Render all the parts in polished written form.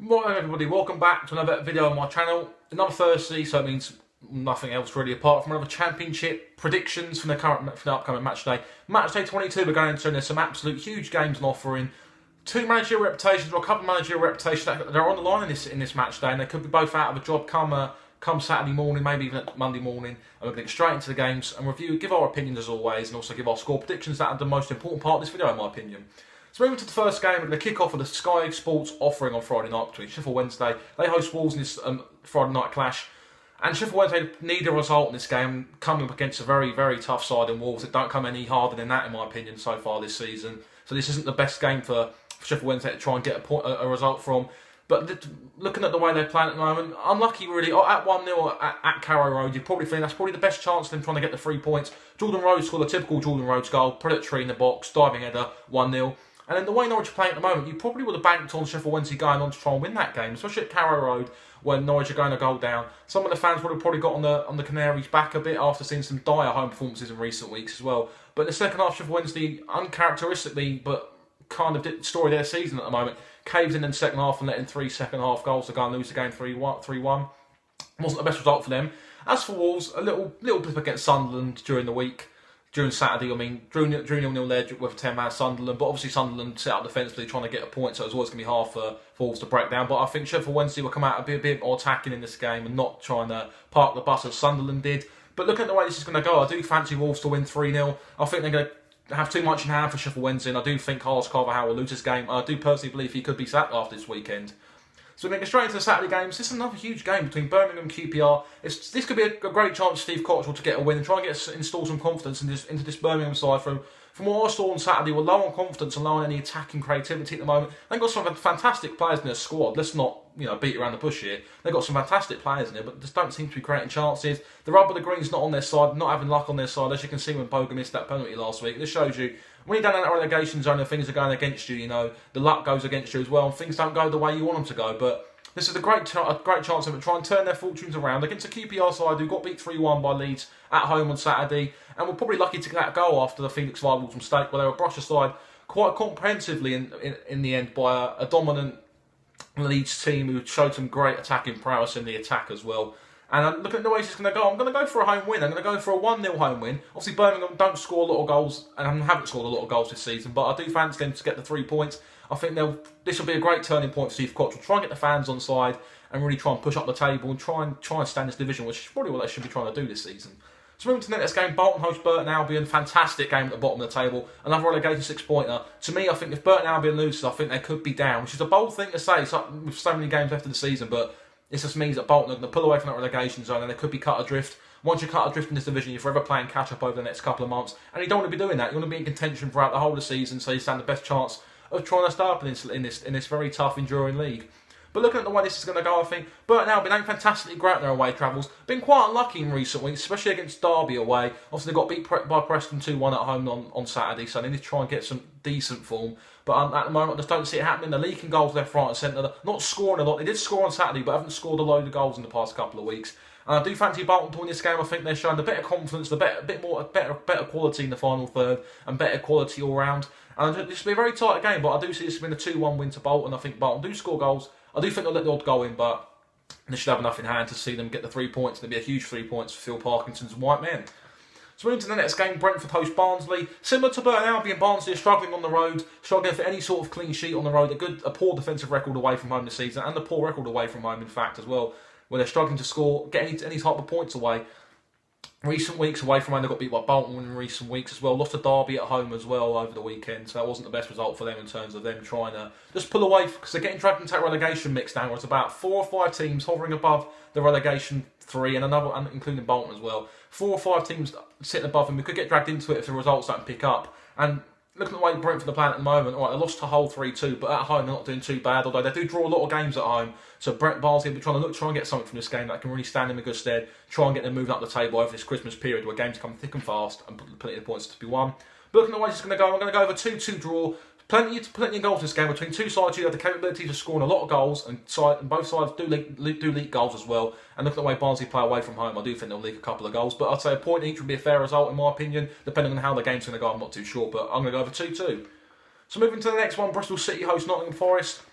Morning everybody, welcome back to another video on my channel. Another Thursday, so it means nothing else really apart from another championship predictions from the upcoming match day. Match day 22 we're going into, and there's some absolute huge games on offer in two managerial reputations, or a couple of managerial reputations that are on the line in this match day, and they could be both out of a job come Saturday morning, maybe even Monday morning. And we're going to get straight into the games and give our opinions as always, and also give our score predictions. That are the most important part of this video in my opinion. So moving to the first game, we're going to kick off with the Sky Sports offering on Friday night between Sheffield Wednesday. They host Wolves in this Friday night clash. And Sheffield Wednesday need a result in this game, coming up against a very, very tough side in Wolves. It don't come any harder than that, in my opinion, so far this season. So this isn't the best game for Sheffield Wednesday to try and get a result from. But looking at the way they're playing at the moment, unlucky really. At 1-0 at Carrow Road, you'd probably think that's probably the best chance of them trying to get the 3 points. Jordan Rhodes scored a typical Jordan Rhodes goal, predatory in the box, diving header, 1-0. And then the way Norwich are playing at the moment, you probably would have banked on Sheffield Wednesday going on to try and win that game, especially at Carrow Road when Norwich are going a goal down. Some of the fans would have probably got on the Canaries back a bit after seeing some dire home performances in recent weeks as well. But in the second half, Sheffield Wednesday, uncharacteristically, but kind of story their season at the moment, caves in the second half and letting 3 second half goals to go and lose the game 3-1. Wasn't the best result for them. As for Wolves, a little blip against Sunderland during the week. During Saturday, I mean, drew 0-0 there with 10-man Sunderland, but obviously Sunderland set up defensively trying to get a point, so it was always going to be hard for Wolves to break down. But I think Sheffield Wednesday will come out and be a bit more attacking in this game and not trying to park the bus as Sunderland did. But looking at the way this is going to go, I do fancy Wolves to win 3-0. I think they're going to have too much in hand for Sheffield Wednesday, and I do think Carlos Carvalhal will lose this game. I do personally believe he could be sacked after this weekend. So we're going to go straight into the Saturday games. This is another huge game between Birmingham and QPR. This could be a great chance for Steve Cotterill to get a win and try and install some confidence into this Birmingham side. From what I saw on Saturday, we're low on confidence and low on any attacking creativity at the moment. They've got some fantastic players in their squad. Let's not beat around the bush here. They've got some fantastic players in there, but just don't seem to be creating chances. The rub of the green's not on their side, not having luck on their side, as you can see when Boga missed that penalty last week. This shows you, when you're down in that relegation zone and things are going against you, the luck goes against you as well, and things don't go the way you want them to go. But this is a great chance of them to try and turn their fortunes around against a QPR side who got beat 3-1 by Leeds at home on Saturday, and were probably lucky to get that goal after the Phoenix Rivals mistake, where they were brushed aside quite comprehensively in the end by a dominant Leeds team who showed some great attacking prowess in the attack as well. And looking at the way it's going to go, I'm going to go for a home win. I'm going to go for a 1-0 home win. Obviously, Birmingham don't score a lot of goals, and haven't scored a lot of goals this season, but I do fancy them to get the 3 points. I think this will be a great turning point for Steve Cotterill. Try and get the fans on side and really try and push up the table and try and stand this division, which is probably what they should be trying to do this season. So moving to the next game, Bolton host Burton Albion. Fantastic game at the bottom of the table. Another relegation 6-pointer. To me, I think if Burton Albion loses, I think they could be down, which is a bold thing to say with so many games left of the season, but it just means that Bolton are going to pull away from that relegation zone and they could be cut adrift. Once you're cut adrift in this division, you're forever playing catch-up over the next couple of months, and you don't want to be doing that. You want to be in contention throughout the whole of the season, so you stand the best chance of trying to stay up in this very tough, enduring league. But looking at the way this is going to go, I think Burton Albion ain't fantastically great at their away travels. Been quite unlucky in recent weeks, especially against Derby away. Obviously, they got beat by Preston 2-1 at home on Saturday, so they need to try and get some decent form. But at the moment, I just don't see it happening. They're leaking goals left, right and centre. Not scoring a lot. They did score on Saturday, but haven't scored a load of goals in the past couple of weeks. And I do fancy Bolton to win this game. I think they're showing a bit of confidence, better quality in the final third, and better quality all round. And this will be a very tight game, but I do see this being a 2-1 win to Bolton. I think Bolton do score goals. I do think they'll let the odd go in, but they should have enough in hand to see them get the 3 points. It'll be a huge 3 points for Phil Parkinson's White Men. So moving to the next game, Brentford host Barnsley. Similar to Burton Albion, Barnsley are struggling on the road, struggling for any sort of clean sheet on the road. A poor defensive record away from home this season, and a poor record away from home, in fact, as well, where they're struggling to score, get any type of points away. Recent weeks away from home, they got beat by Bolton in recent weeks as well. Lost to Derby at home as well over the weekend, so that wasn't the best result for them in terms of them trying to just pull away, because they're getting dragged into that relegation mix now, where it's about 4 or 5 teams hovering above the relegation 3, and including Bolton as well. 4 or 5 teams sitting above them. We could get dragged into it if the results don't pick up. And looking at the way Brentford are playing at the moment, all right, they lost to Hull 3-2, but at home they're not doing too bad, although they do draw a lot of games at home. So Barnsley will be trying and get something from this game that can really stand them in good stead, try and get them moving up the table over this Christmas period where games come thick and fast and plenty of points to be won. But looking at the way it's going to go, I'm going to go over 2-2 draw. Plenty of goals in this game between two sides. You have the capability of scoring a lot of goals, and both sides do leak goals as well. And looking at the way Barnsley play away from home, I do think they'll leak a couple of goals. But I'd say a point each would be a fair result in my opinion. Depending on how the game's going to go, I'm not too sure. But I'm going to go over 2-2. So moving to the next one, Bristol City host Nottingham Forest.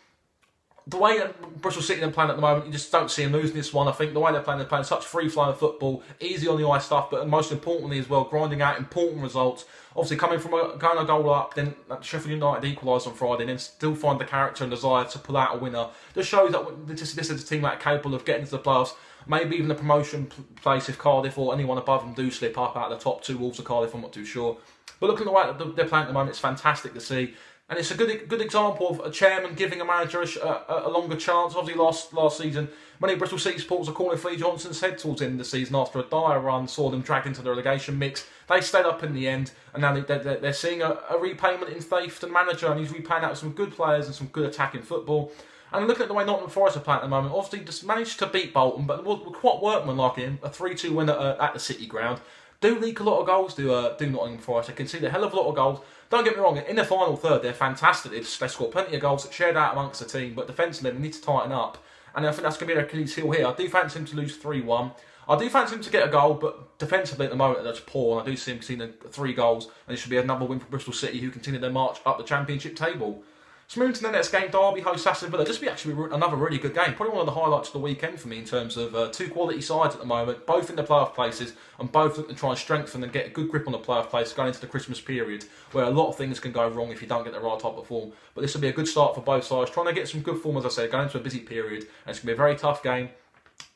the way that Bristol City are playing at the moment, you just don't see them losing this one. I think the way they're playing such free-flowing football, easy on the eye stuff, but most importantly as well, grinding out important results. Obviously, coming from going a goal up, then Sheffield United equalised on Friday, and then still find the character and desire to pull out a winner. Just shows that this is a team that are capable of getting to the playoffs. Maybe even the promotion place if Cardiff or anyone above them do slip up out of the top two. Wolves or Cardiff, I'm not too sure. But looking at the way that they're playing at the moment, it's fantastic to see. And it's a good example of a chairman giving a manager a longer chance. Obviously, last season, many Bristol City supporters are calling for Lee Johnson's head towards the end of the season after a dire run, saw them dragged into the relegation mix. They stayed up in the end, and now they're seeing a repayment in faith to the manager, and he's repaying out with some good players and some good attacking football. And looking at the way Nottingham Forest are playing at the moment, obviously just managed to beat Bolton, but were quite workmanlike in a 3-2 win at the City ground. Do leak a lot of goals, do Nottingham Forest. I can see a hell of a lot of goals. Don't get me wrong, in the final third, they're fantastic. They score plenty of goals, shared out amongst the team, but defensively, they need to tighten up. And I think that's going to be their Achilles heel here. I do fancy him to lose 3-1. I do fancy him to get a goal, but defensively at the moment, that's poor. And I do see him conceding 3 goals, and it should be another win for Bristol City, who continue their march up the Championship table. So moving to the next game, Derby host Aston Villa. This will be actually another really good game. Probably one of the highlights of the weekend for me in terms of two quality sides at the moment, both in the playoff places and both looking to try and strengthen and get a good grip on the playoff place going into the Christmas period, where a lot of things can go wrong if you don't get the right type of form. But this will be a good start for both sides, trying to get some good form, as I said, going into a busy period. And it's going to be a very tough game.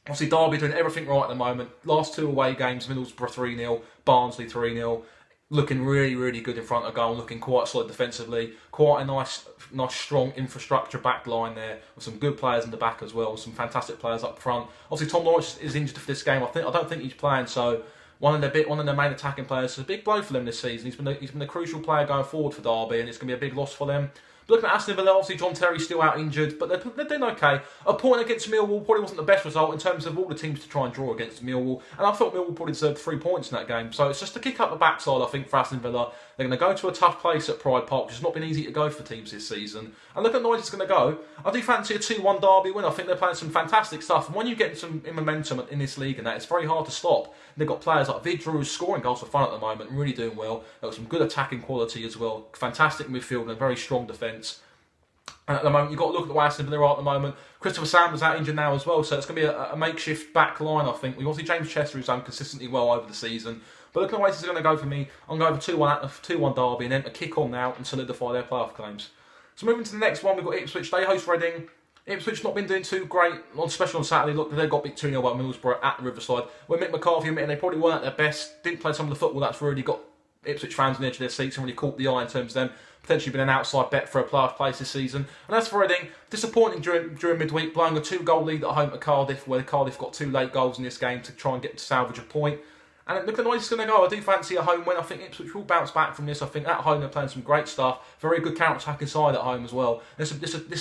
Obviously, Derby doing everything right at the moment. Last 2 away games, Middlesbrough 3-0, Barnsley 3-0. Looking really, really good in front of goal, looking quite solid defensively. Quite a nice, strong infrastructure back line there, with some good players in the back as well, some fantastic players up front. Obviously, Tom Lawrence is injured for this game. I don't think he's playing, so one of their main attacking players. It's a big blow for them this season. He's been a crucial player going forward for Derby, and it's going to be a big loss for them. Looking at Aston Villa, obviously John Terry's still out injured, but they're doing okay. A point against Millwall probably wasn't the best result in terms of all the teams to try and draw against Millwall, and I thought Millwall probably deserved 3 points in that game. So it's just to kick up the backside, I think, for Aston Villa. They're going to go to a tough place at Pride Park, which has not been easy to go for teams this season. And look at the way it's going to go. I do fancy a 2-1 Derby win. I think they're playing some fantastic stuff. And when you get some momentum in this league and that, it's very hard to stop. They've got players like Vidra who's scoring goals for fun at the moment, really doing well. They've got some good attacking quality as well. Fantastic midfield and a very strong defence. And at the moment, you've got to look at the way Aston Villa are at the moment. Christopher Sanders out injured now as well, so it's going to be a makeshift back line, I think. We've obviously James Chester, who's done consistently well over the season. But looking at the way this is going to go for me, I'm going to go for 2-1 Derby and then to kick on now and solidify their playoff claims. So moving to the next one, we've got Ipswich. They host Reading. Ipswich not been doing too great, especially on Saturday. Look, they got beat 2-0 by Middlesbrough at the Riverside. When Mick McCarthy admitted they probably weren't at their best, didn't play some of the football that's really got Ipswich fans on the edge of their seats and really caught the eye in terms of them potentially been an outside bet for a playoff place this season. And as for Reading, disappointing during midweek, blowing a 2-goal lead at home at Cardiff, where Cardiff got 2 late goals in this game to try and get to salvage a point. And look at the way it's going to go. I do fancy a home win. I think Ipswich will bounce back from this. I think at home they're playing some great stuff. Very good counter-attacking side at home as well. This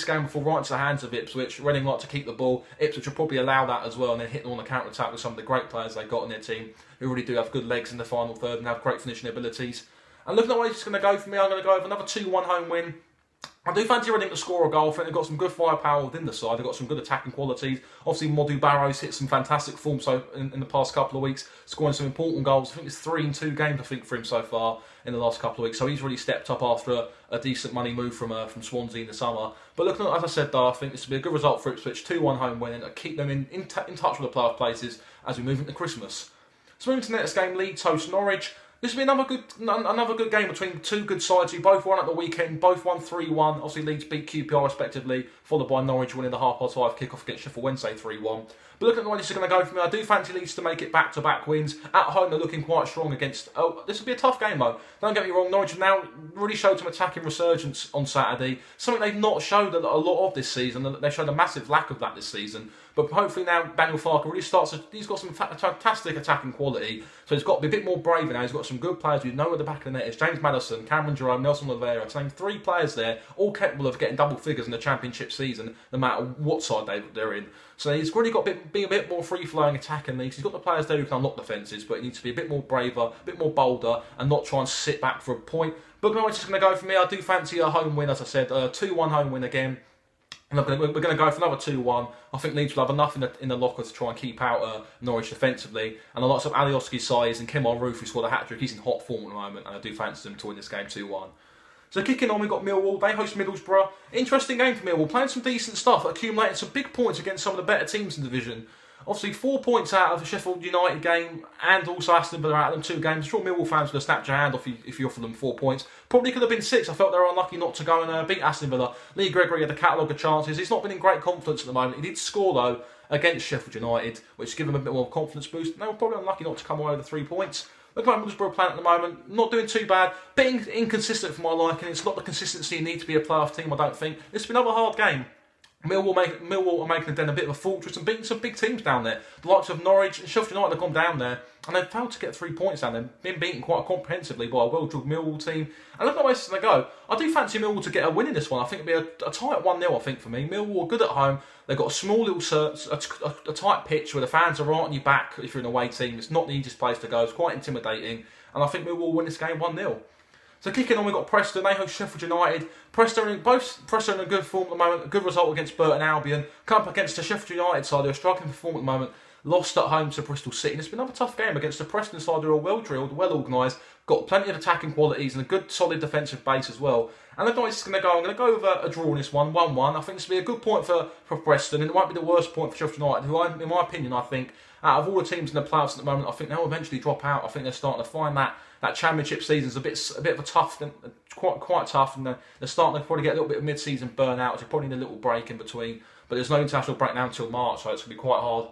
game will fall right into the hands of Ipswich. Reading like to keep the ball. Ipswich will probably allow that as well and then hit them on the counter-attack with some of the great players they've got in their team who really do have good legs in the final third and have great finishing abilities. And looking at the way it's going to go for me, I'm going to go with another 2-1 home win. I do fancy Reading to score a goal. I think they've got some good firepower within the side. They've got some good attacking qualities. Obviously, Modu Barrows hit some fantastic form in the past couple of weeks, scoring some important goals. I think it's 3 in 2 games, I think, for him so far in the last couple of weeks. So he's really stepped up after a decent money move from Swansea in the summer. But looking at, as I said, though, I think this will be a good result for Ipswich. 2-1 home win and to keep them in touch with the playoff places as we move into Christmas. So moving to the next game, Leeds host Norwich. This will be another good game between 2 good sides who both won at the weekend, both won 3-1. Obviously, Leeds beat QPR respectively, followed by Norwich winning the 5:30 kickoff against Sheffield Wednesday 3-1. But looking at the way this is going to go for me, I do fancy Leeds to make it back-to-back wins. At home, they're looking quite strong against... Oh, this will be a tough game, though. Don't get me wrong, Norwich have now really showed some attacking resurgence on Saturday. Something they've not showed a lot of this season. They've shown a massive lack of that this season. But hopefully now Daniel Farke really starts... He's got some fantastic attacking quality. So he's got to be a bit more brave now. He's got some good players who know where the back of the net is. James Maddison, Cameron Jerome, Nelson Oliveira. To name 3 players there, all capable of getting double figures in the Championship season, no matter what side they're in. So he's really got to be a bit more free-flowing attacking leagues. He's got the players there who can unlock defences, but he needs to be a bit more braver, a bit more bolder, and not try and sit back for a point. But Norwich is going to go for me. I do fancy a home win, as I said, a 2-1 home win again. And we're going to go for another 2-1. I think Leeds will have enough in the locker to try and keep out Norwich defensively. And the likes of Alioski Saiz and Kemal Roof, who scored a hat-trick, he's in hot form at the moment, and I do fancy them to win this game 2-1. So kicking on, we've got Millwall. They host Middlesbrough. Interesting game for Millwall, playing some decent stuff, accumulating some big points against some of the better teams in the division. Obviously, 4 points out of the Sheffield United game and also Aston Villa out of them 2 games. I'm sure Millwall fans would have snapped your hand off if you offered them 4 points. Probably could have been 6. I felt they were unlucky not to go and beat Aston Villa. Lee Gregory had a catalogue of chances. He's not been in great confidence at the moment. He did score, though, against Sheffield United, which gave him a bit more of a confidence boost. They were probably unlucky not to come away with the 3 points. Looking like Middlesbrough playing at the moment, not doing too bad. Being inconsistent for my liking. It's not the consistency you need to be a playoff team, I don't think. It's been another hard game. Millwall are making the Den a bit of a fortress and beating some big teams down there. The likes of Norwich and Sheffield United have gone down there and they've failed to get 3 points down there. Been beaten quite comprehensively by a well-drilled Millwall team. And look at where this is going to go. I do fancy Millwall to get a win in this one. I think it'll be a tight 1-0, I think, for me. Millwall are good at home. They've got a small little a tight pitch where the fans are right on your back if you're an away team. It's not the easiest place to go. It's quite intimidating. And I think Millwall will win this game 1-0. So kicking on, we've got Preston. They host Sheffield United. Preston in a good form at the moment. A good result against Burton Albion. Come up against the Sheffield United side, who are struggling for form at the moment. Lost at home to Bristol City. And it's been another tough game against the Preston side, who are well drilled, well organised, got plenty of attacking qualities and a good solid defensive base as well. And the guys I'm going to go over a draw in this one, 1-1. I think this will be a good point for Preston, and it might be the worst point for Sheffield United, who, in my opinion, I think, out of all the teams in the playoffs at the moment, I think they'll eventually drop out. I think they're starting to find that championship season's a bit of a tough, quite tough, and they're starting to probably get a little bit of mid-season burnout, which they probably need a little break in between. But there's no international break now until March, so it's going to be quite hard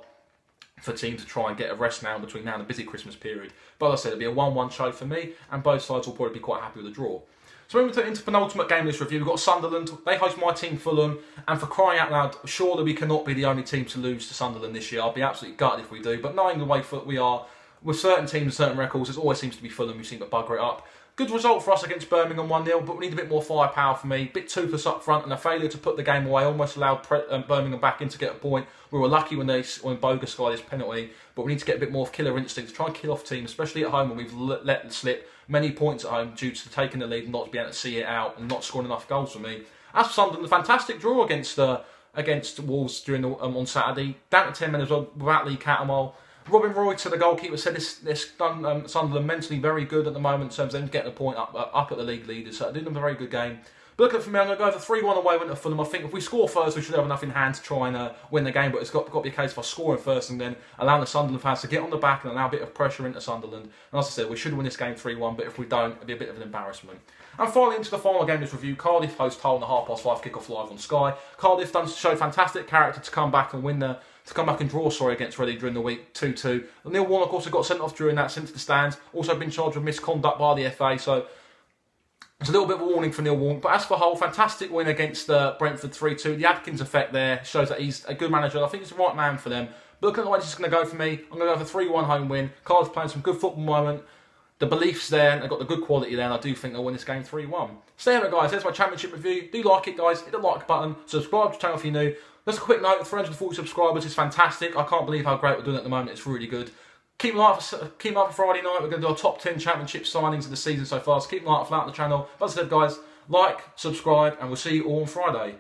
for teams to try and get a rest now between now and the busy Christmas period. But as I said, it'll be a 1-1 show for me, and both sides will probably be quite happy with the draw. So moving into penultimate game list review, we've got Sunderland. They host my team Fulham, and for crying out loud, surely we cannot be the only team to lose to Sunderland this year. I'll be absolutely gutted if we do, but knowing the way we are, with certain teams and certain records, it always seems to be Fulham who seem to bugger it up. Good result for us against Birmingham 1-0, but we need a bit more firepower for me. A bit toothless up front, and a failure to put the game away almost allowed Birmingham back in to get a point. We were lucky when Bogus got his penalty, but we need to get a bit more of killer instincts, try and kill off teams, especially at home when we've let slip many points at home due to taking the lead and not being able to see it out and not scoring enough goals for me. As for Sunderland, a fantastic draw against Wolves during on Saturday. Down to 10 minutes without Lee Cattermole. Robin Royter, the goalkeeper, said this done Sunderland mentally very good at the moment in terms of them getting a point up at the league leaders. So they're doing a very good game. But looking for me, I'm going to go for 3-1 away win to Fulham. I think if we score first, we should have enough in hand to try and win the game. But it's got to be a case of us scoring first and then allowing the Sunderland fans to get on the back and allow a bit of pressure into Sunderland. And as I said, we should win this game 3-1. But if we don't, it'll be a bit of an embarrassment. And finally, into the final game of this review, Cardiff host Hull on the 5:30 kickoff live on Sky. Cardiff showed fantastic character to come back and win draw against Reading during the week, 2-2. Neil Warnock also got sent off during that, sent to the stands. Also been charged with misconduct by the FA, so it's a little bit of a warning for Neil Warnock. But as for Hull, fantastic win against Brentford 3-2. The Adkins effect there shows that he's a good manager. I think he's the right man for them. But looking at the way this is going to go for me, I'm going to go for 3-1 home win. Cardiff playing some good football moment. The belief's there, and they've got the good quality there, and I do think they'll win this game 3-1. So there, guys, there's my championship review. Do like it, guys. Hit the like button. Subscribe to the channel if you're new. Just a quick note, 340 subscribers is fantastic. I can't believe how great we're doing at the moment. It's really good. Keep an eye out for Friday night. We're going to do our top 10 championship signings of the season so far. So keep an eye out for that on the channel. But as I said, guys, like, subscribe, and we'll see you all on Friday.